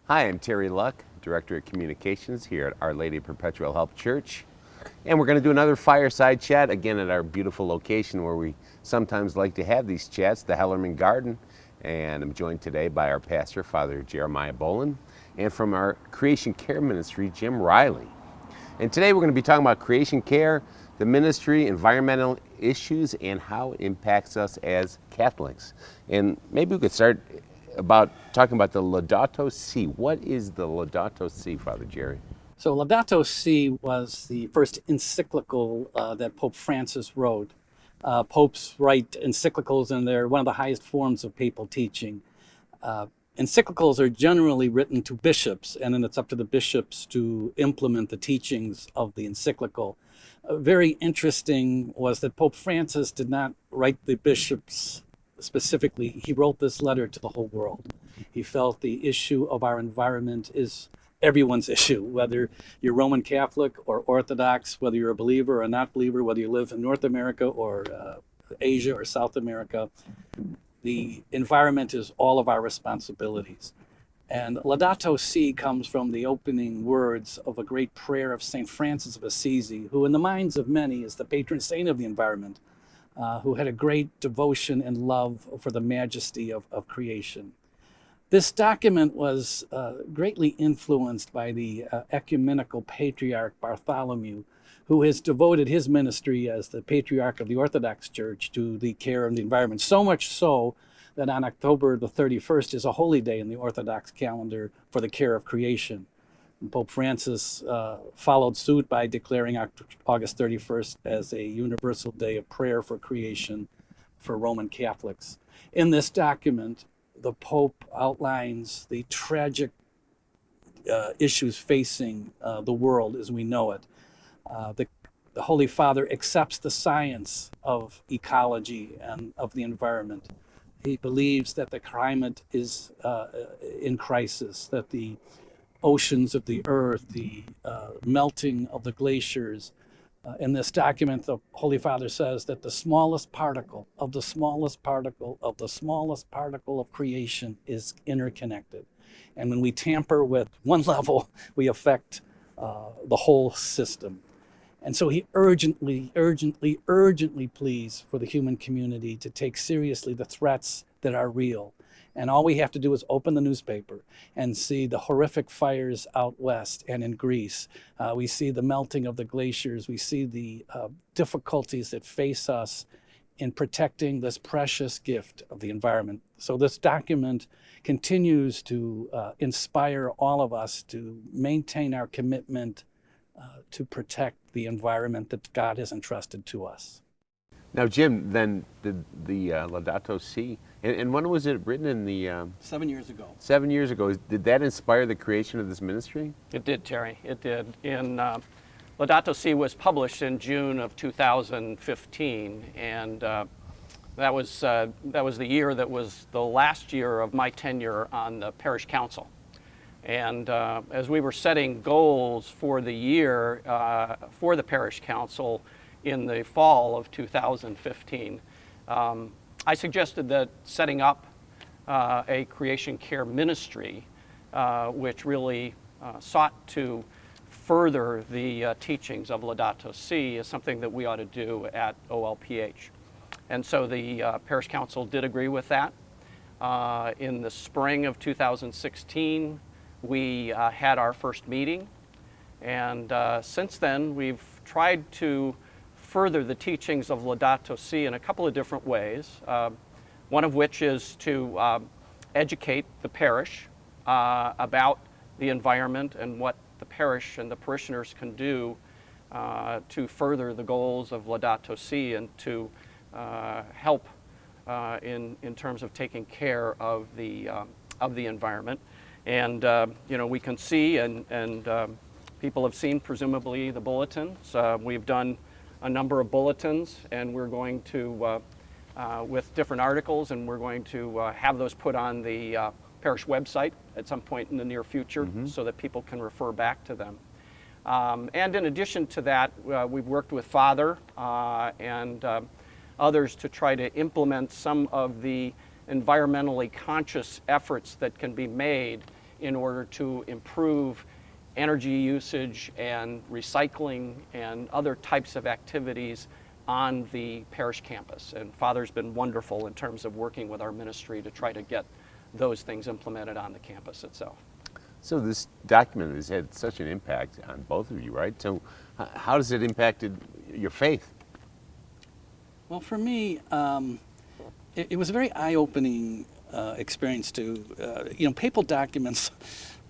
Hi, I'm Terry Luck, Director of Communications here at Our Lady of Perpetual Help Church. And we're going to do another fireside chat again at our beautiful location where we sometimes like to have these chats, the Hellerman Garden. And I'm joined today by our pastor, Father Jeremiah Bolin, and from our Creation Care Ministry, Jim Riley. And today we're going to be talking about creation care, the ministry, environmental issues, and how it impacts us as Catholics. And maybe we could start about talking about the Laudato Si. What is the Laudato Si, Father Jerry? So Laudato Si was the first encyclical that Pope Francis wrote. Popes write encyclicals, and they're one of the highest forms of papal teaching. Encyclicals are generally written to bishops, and then it's up to the bishops to implement the teachings of the encyclical. Very interesting was that Pope Francis did not write the bishops specifically. He wrote this letter to the whole world. He felt the issue of our environment is everyone's issue, whether you're Roman Catholic or Orthodox, whether you're a believer or a not believer, whether you live in North America or Asia or South America. The environment is all of our responsibilities. And Laudato Si comes from the opening words of a great prayer of St. Francis of Assisi, who in the minds of many is the patron saint of the environment, who had a great devotion and love for the majesty of creation. This document was greatly influenced by the ecumenical patriarch Bartholomew, who has devoted his ministry as the patriarch of the Orthodox Church to the care of the environment. So much so that on October the 31st is a holy day in the Orthodox calendar for the care of creation. And Pope Francis followed suit by declaring August 31st as a universal day of prayer for creation for Roman Catholics. In this document, the Pope outlines the tragic issues facing the world as we know it. The Holy Father accepts the science of ecology and of the environment. He believes that the climate is in crisis, that the oceans of the earth, the melting of the glaciers. In this document, the Holy Father says that the smallest particle of the smallest particle of the smallest particle of creation is interconnected. And when we tamper with one level, we affect the whole system. And so he urgently pleads for the human community to take seriously the threats that are real. And all we have to do is open the newspaper and see the horrific fires out west and in Greece. We see the melting of the glaciers. We see the difficulties that face us in protecting this precious gift of the environment. So this document continues to inspire all of us to maintain our commitment to protect the environment that God has entrusted to us. Now, Jim, then the Laudato Si, and when was it written in the... 7 years ago. 7 years ago. Did that inspire the creation of this ministry? It did, Terry. It did. Laudato Si was published in June of 2015, and that was the year that was the last year of my tenure on the parish council. And as we were setting goals for the year for the parish council in the fall of 2015, I suggested that setting up a creation care ministry, which really sought to further the teachings of Laudato Si, is something that we ought to do at OLPH. And so the parish council did agree with that. In the spring of 2016, we had our first meeting, and since then we've tried to further the teachings of Laudato Si in a couple of different ways, one of which is to educate the parish about the environment and what the parish and the parishioners can do to further the goals of Laudato Si and to help in terms of taking care of the environment. And we can see, and people have seen presumably the bulletins. We've done a number of bulletins, and we're going to, with different articles, and we're going to have those put on the parish website at some point in the near future, so that people can refer back to them. And in addition to that, we've worked with Father and others to try to implement some of the environmentally conscious efforts that can be made in order to improve energy usage and recycling and other types of activities on the parish campus. And Father's been wonderful in terms of working with our ministry to try to get those things implemented on the campus itself. So this document has had such an impact on both of you, right? So how has it impacted your faith? Well, for me, it was a very eye-opening experience to, papal documents,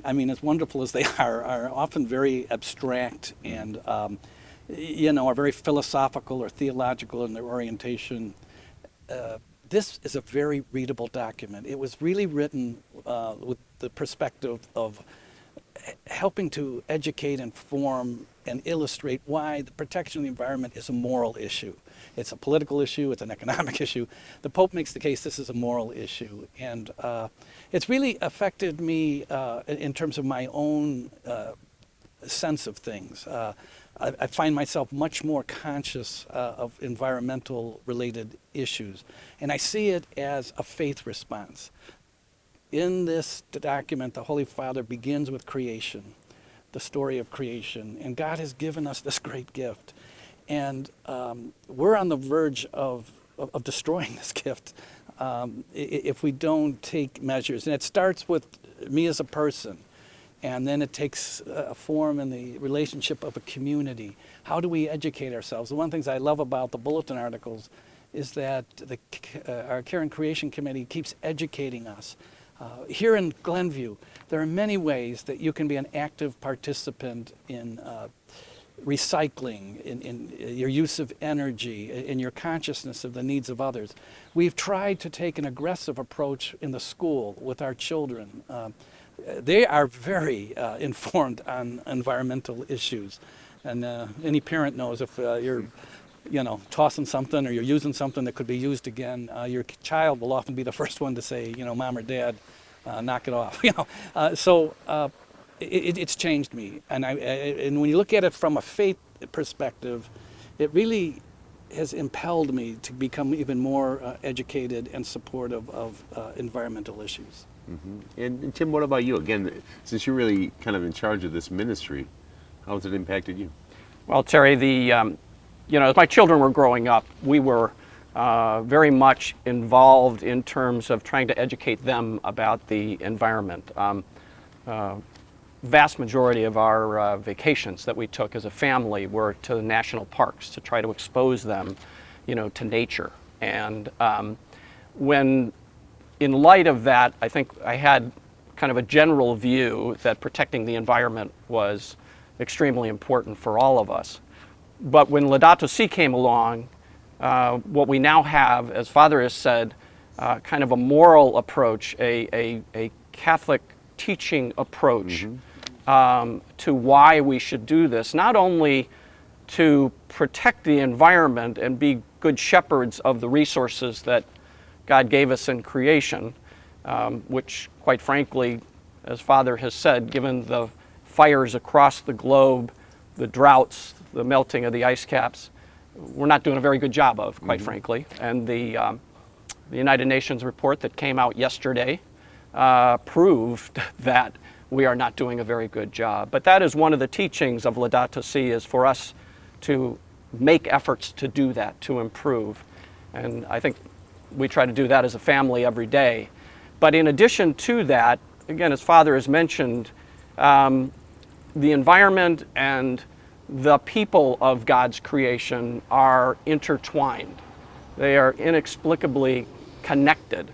I mean, as wonderful as they are often very abstract and, are very philosophical or theological in their orientation. This is a very readable document. It was really written with the perspective of helping to educate, inform, and illustrate why the protection of the environment is a moral issue. It's a political issue, it's an economic issue. The Pope makes the case this is a moral issue. And it's really affected me in terms of my own sense of things. I find myself much more conscious of environmental related issues. And I see it as a faith response. In this document, the Holy Father begins with creation, the story of creation. And God has given us this great gift. And we're on the verge of destroying this gift if we don't take measures. And it starts with me as a person. And then it takes a form in the relationship of a community. How do we educate ourselves? One of the things I love about the bulletin articles is that our Care and Creation Committee keeps educating us. Here in Glenview, there are many ways that you can be an active participant in recycling, in your use of energy, in your consciousness of the needs of others. We've tried to take an aggressive approach in the school with our children. They are very informed on environmental issues. And any parent knows if you're tossing something or you're using something that could be used again, your child will often be the first one to say, Mom or Dad, knock it off. It's changed me. And when you look at it from a faith perspective, it really has impelled me to become even more educated and supportive of environmental issues. Mm-hmm. And Tim, what about you? Again, since you're really kind of in charge of this ministry, how has it impacted you? Well, Terry, as my children were growing up, we were very much involved in terms of trying to educate them about the environment. Vast majority of our vacations that we took as a family were to the national parks to try to expose them, to nature. And when in light of that, I think I had kind of a general view that protecting the environment was extremely important for all of us. But when Laudato Si came along, what we now have, as Father has said, kind of a moral approach, a Catholic teaching approach to why we should do this, not only to protect the environment and be good shepherds of the resources that God gave us in creation, which, quite frankly, as Father has said, given the fires across the globe, the droughts, the melting of the ice caps, we're not doing a very good job of, quite frankly. And the United Nations report that came out yesterday proved that we are not doing a very good job. But that is one of the teachings of Laudato Si, is for us to make efforts to do that, to improve. And I think we try to do that as a family every day. But in addition to that, again, as Father has mentioned, the environment and the people of God's creation are intertwined. They are inexplicably connected.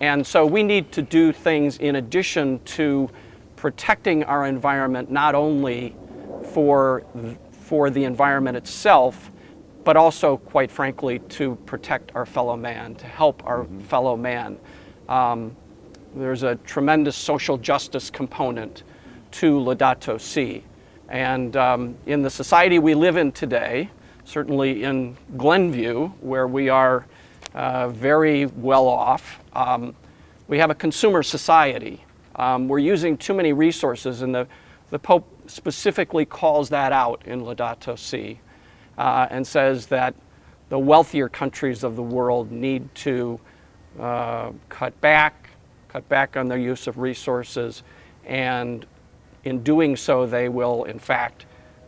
And so we need to do things in addition to protecting our environment, not only for the environment itself, but also, quite frankly, to protect our fellow man, to help our fellow man. There's a tremendous social justice component to Laudato Si. And in the society we live in today, certainly in Glenview, where we are very well off, we have a consumer society. We're using too many resources, and the Pope specifically calls that out in Laudato Si. And says that the wealthier countries of the world need to cut back on their use of resources, and in doing so, they will, in fact,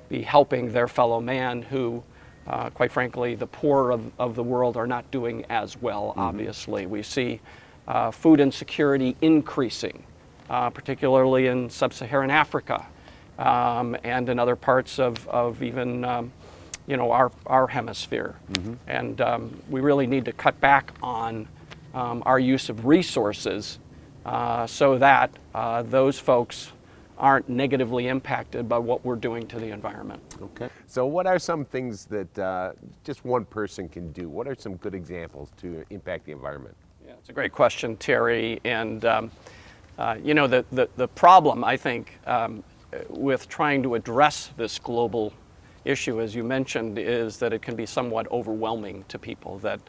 be helping their fellow man who, quite frankly, the poor of the world are not doing as well, obviously. We see food insecurity increasing, particularly in sub-Saharan Africa and in other parts of even our hemisphere. And we really need to cut back on our use of resources so that those folks aren't negatively impacted by what we're doing to the environment. Okay. So what are some things that just one person can do? What are some good examples to impact the environment? Yeah, it's a great question, Terry. And the problem, I think, with trying to address this global issue, as you mentioned, is that it can be somewhat overwhelming to people. That,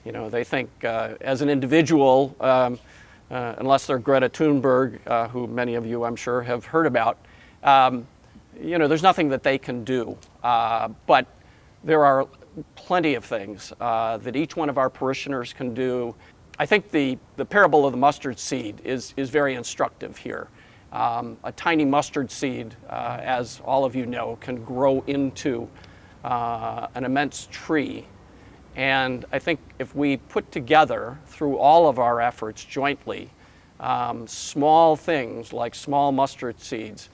they think as an individual, unless they're Greta Thunberg, who many of you, I'm sure, have heard about, there's nothing that they can do. But there are plenty of things that each one of our parishioners can do. I think the parable of the mustard seed is very instructive here. A tiny mustard seed, as all of you know, can grow into an immense tree. And I think if we put together, through all of our efforts jointly, small things like small mustard seeds,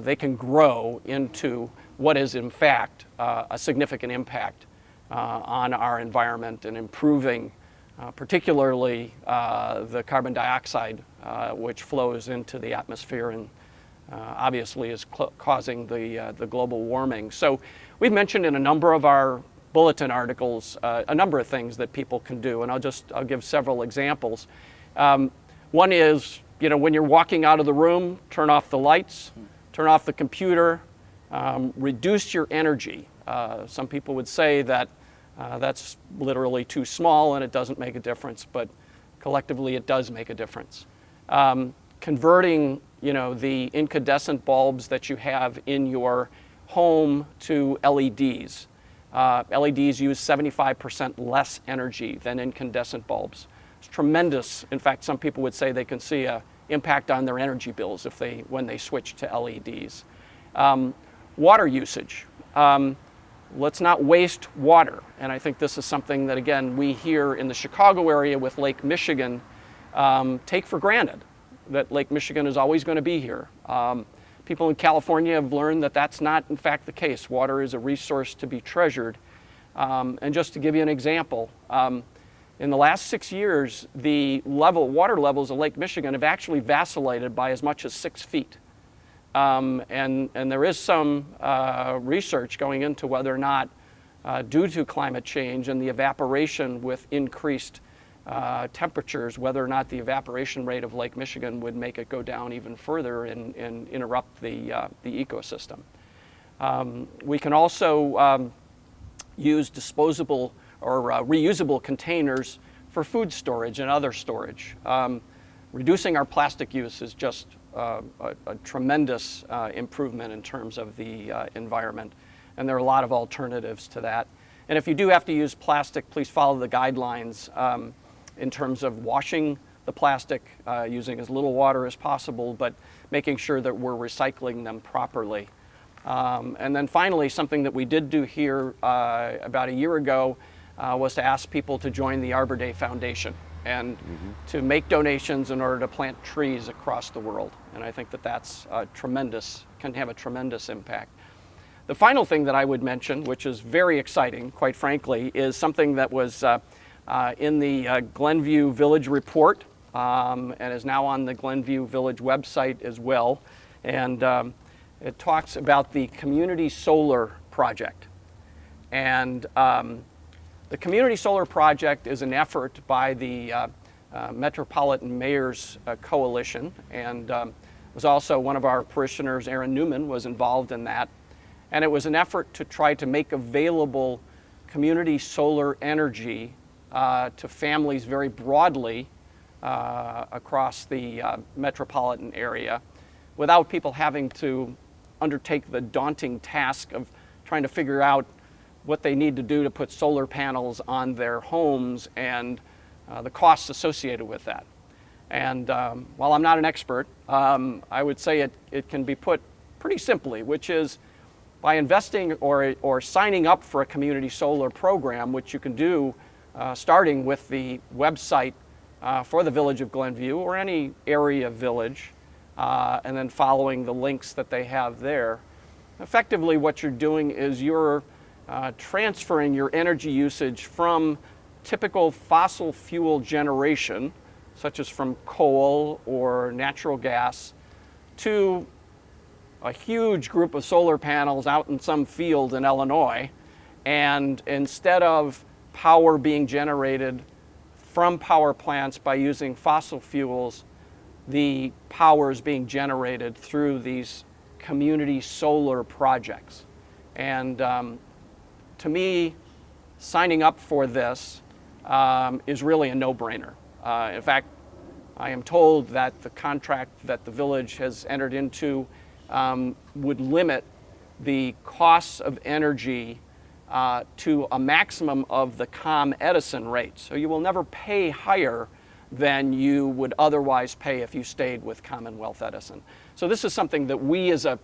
they can grow into what is, in fact, a significant impact on our environment and improving particularly the carbon dioxide which flows into the atmosphere and obviously is causing the global warming. So we've mentioned in a number of our bulletin articles a number of things that people can do, and I'll give several examples. One is, when you're walking out of the room, turn off the lights, turn off the computer, reduce your energy. Some people would say that that's literally too small and it doesn't make a difference, but collectively it does make a difference. Converting, the incandescent bulbs that you have in your home to LEDs. LEDs use 75% less energy than incandescent bulbs. It's tremendous. In fact, some people would say they can see an impact on their energy bills when they switch to LEDs. Water usage. Let's not waste water. And I think this is something that, again, we here in the Chicago area with Lake Michigan take for granted, that Lake Michigan is always going to be here. People in California have learned that that's not, in fact, the case. Water is a resource to be treasured. And just to give you an example, in the last 6 years, the water levels of Lake Michigan have actually vacillated by as much as 6 feet. And there is some research going into whether or not, due to climate change and the evaporation with increased temperatures, whether or not the evaporation rate of Lake Michigan would make it go down even further and interrupt the ecosystem. We can also use disposable or reusable containers for food storage and other storage. Reducing our plastic use is just a tremendous improvement in terms of the environment, and there are a lot of alternatives to that. And if you do have to use plastic, please follow the guidelines in terms of washing the plastic, using as little water as possible, but making sure that we're recycling them properly. And then finally, something that we did do here about a year ago was to ask people to join the Arbor Day Foundation and to make donations in order to plant trees across the world. And I think that that's can have a tremendous impact. The final thing that I would mention, which is very exciting, quite frankly, is something that was in the Glenview Village Report and is now on the Glenview Village website as well. And it talks about the Community Solar Project. And the Community Solar Project is an effort by the Metropolitan Mayors Coalition, and was also one of our parishioners, Aaron Newman, was involved in that. And it was an effort to try to make available community solar energy to families very broadly across the metropolitan area without people having to undertake the daunting task of trying to figure out what they need to do to put solar panels on their homes and the costs associated with that. And while I'm not an expert, I would say it can be put pretty simply, which is by investing or signing up for a community solar program, which you can do starting with the website for the Village of Glenview or any area village, and then following the links that they have there. Effectively, what you're doing is you're transferring your energy usage from typical fossil fuel generation, such as from coal or natural gas, to a huge group of solar panels out in some field in Illinois. And instead of power being generated from power plants by using fossil fuels, the power is being generated through these community solar projects. And to me, signing up for this is really a no-brainer. In fact, I am told that the contract that the village has entered into would limit the costs of energy to a maximum of the ComEd Edison rate. So you will never pay higher than you would otherwise pay if you stayed with Commonwealth Edison. So this is something that we as a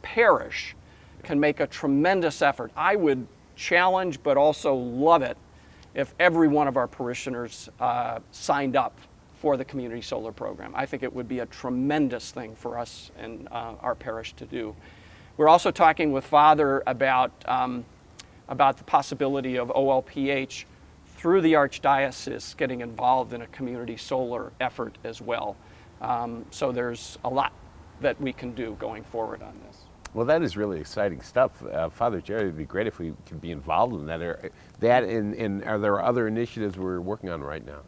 parish can make a tremendous effort. I would challenge but also love it if every one of our parishioners signed up for the community solar program. I think it would be a tremendous thing for us and our parish to do. We're also talking with Father about the possibility of OLPH through the Archdiocese getting involved in a community solar effort as well. So there's a lot that we can do going forward on this. Well, that is really exciting stuff. Father Jerry, it'd be great if we could be involved in that. And are there other initiatives we're working on right now?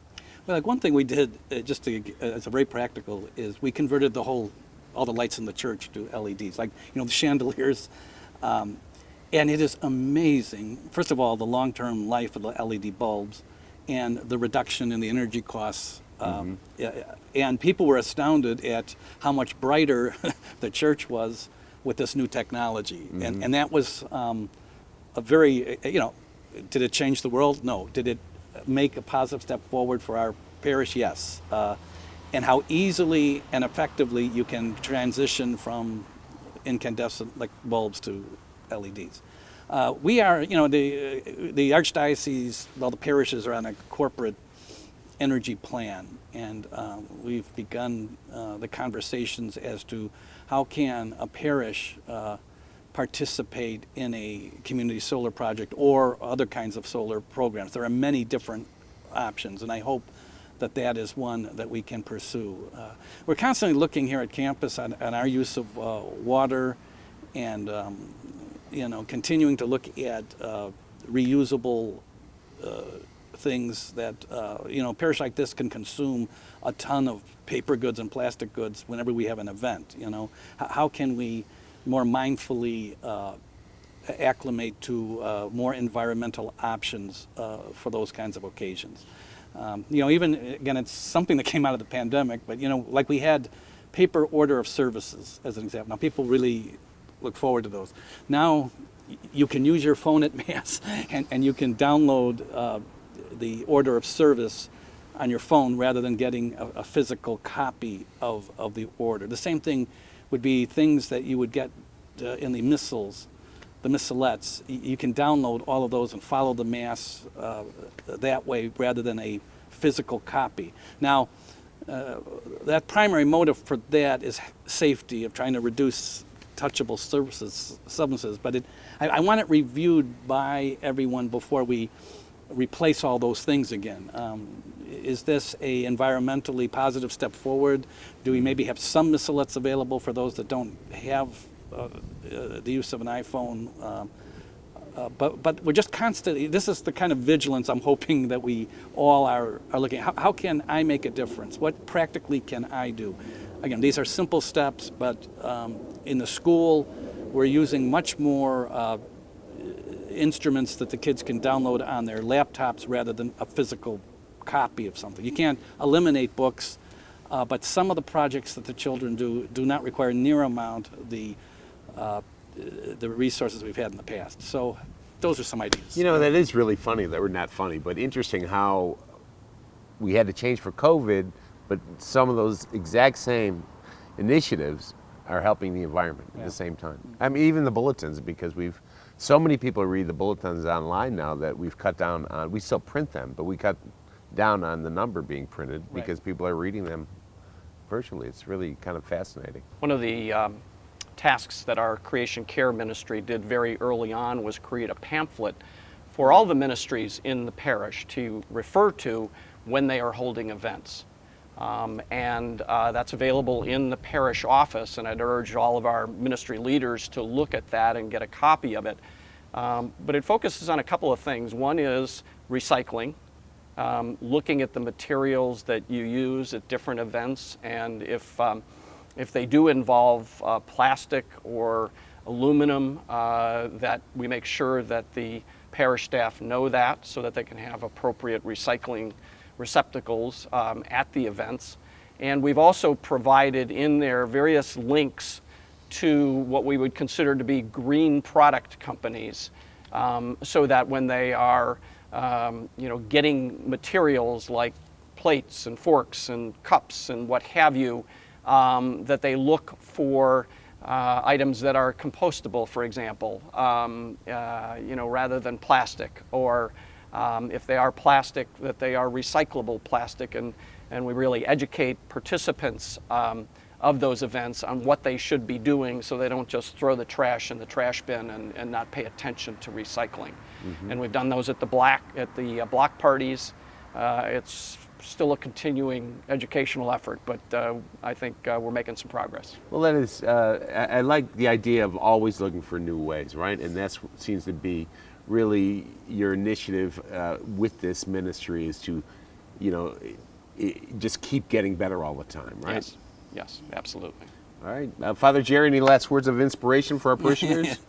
Well, like one thing we did, as a very practical, is we converted all the lights in the church to LEDs, like the chandeliers. And it is amazing, first of all, the long-term life of the LED bulbs and the reduction in the energy costs. And people were astounded at how much brighter the church was with this new technology. And that was a very, did it change the world? No. Did it make a positive step forward for our parish? Yes. And how easily and effectively you can transition from incandescent like bulbs to LEDs. We are, the Archdiocese, the parishes are on a corporate energy plan, and we've begun the conversations as to how can a parish participate in a community solar project or other kinds of solar programs. There are many different options, and I hope that is one that we can pursue. We're constantly looking here at campus on our use of water, and continuing to look at reusable things that, a parish like this can consume a ton of paper goods and plastic goods whenever we have an event. How can we more mindfully acclimate to more environmental options for those kinds of occasions? Even, again, it's something that came out of the pandemic, but, like we had paper order of services as an example. Now, people really look forward to those. Now, you can use your phone at Mass, and you can download the order of service on your phone rather than getting a physical copy of the order. The same thing would be things that you would get in the missals, the missalettes. You can download all of those and follow the Mass that way rather than a physical copy. Now, that primary motive for that is safety, of trying to reduce touchable substances, but I want it reviewed by everyone before we replace all those things again. Is this a environmentally positive step forward? Do we maybe have some missalettes available for those that don't have the use of an iPhone? But we're just constantly, this is the kind of vigilance I'm hoping that we all are looking at. How can I make a difference? What practically can I do? Again, these are simple steps, but in the school, we're using much more instruments that the kids can download on their laptops rather than a physical copy of something. You can't eliminate books, but some of the projects that the children do not require near amount the resources we've had in the past. So those are some ideas. That is really funny, that we're not funny, but interesting how we had to change for COVID, but some of those exact same initiatives are helping the environment at the same time. I mean, even the bulletins, because so many people read the bulletins online now that we've cut down on, we still print them, but we cut down on the number being printed because people are reading them virtually. It's really kind of fascinating. One of the tasks that our Creation Care ministry did very early on was create a pamphlet for all the ministries in the parish to refer to when they are holding events. That's available in the parish office, and I'd urge all of our ministry leaders to look at that and get a copy of it. But it focuses on a couple of things. One is recycling, looking at the materials that you use at different events, and if they do involve plastic or aluminum, that we make sure that the parish staff know that so that they can have appropriate recycling receptacles at the events. And we've also provided in there various links to what we would consider to be green product companies, so that when they are getting materials like plates and forks and cups and what have you, that they look for items that are compostable, for example, rather than plastic, or if they are plastic, that they are recyclable plastic, and we really educate participants of those events on what they should be doing so they don't just throw the trash in the trash bin and not pay attention to recycling. And we've done those at the block parties. It's still a continuing educational effort, but I think we're making some progress. Well, that is, I like the idea of always looking for new ways, right? And that seems to be really your initiative with this ministry, is to, just keep getting better all the time, right? Yes, absolutely. All right. Father Jerry, any last words of inspiration for our parishioners?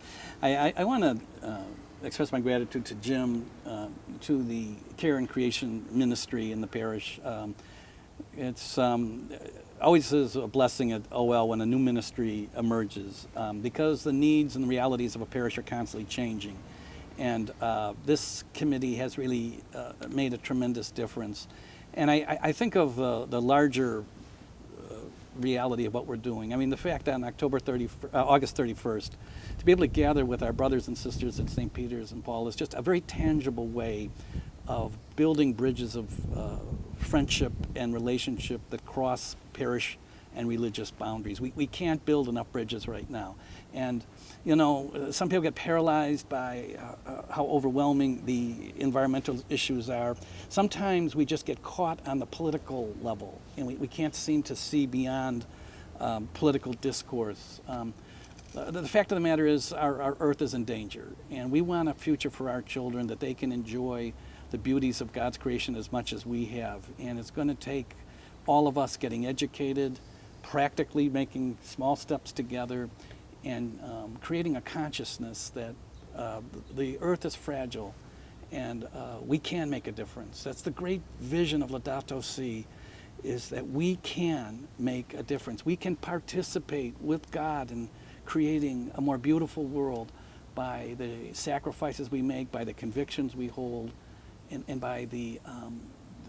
I want to express my gratitude to Jim, to the Care and Creation ministry in the parish. It's always is a blessing at OL when a new ministry emerges, because the needs and the realities of a parish are constantly changing. And this committee has really made a tremendous difference. And I think of the larger reality of what we're doing. I mean, the fact that on August 31st, to be able to gather with our brothers and sisters at St. Peter's and Paul is just a very tangible way of building bridges of friendship and relationship that cross parish and religious boundaries. We can't build enough bridges right now. And, some people get paralyzed by how overwhelming the environmental issues are. Sometimes we just get caught on the political level, and we can't seem to see beyond political discourse. The fact of the matter is our earth is in danger, and we want a future for our children that they can enjoy the beauties of God's creation as much as we have. And it's going to take all of us getting educated, practically making small steps together, and creating a consciousness that the earth is fragile and we can make a difference. That's the great vision of Laudato Si, is that we can make a difference. We can participate with God in creating a more beautiful world by the sacrifices we make, by the convictions we hold, and by the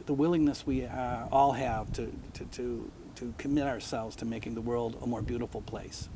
willingness we all have to commit ourselves to making the world a more beautiful place.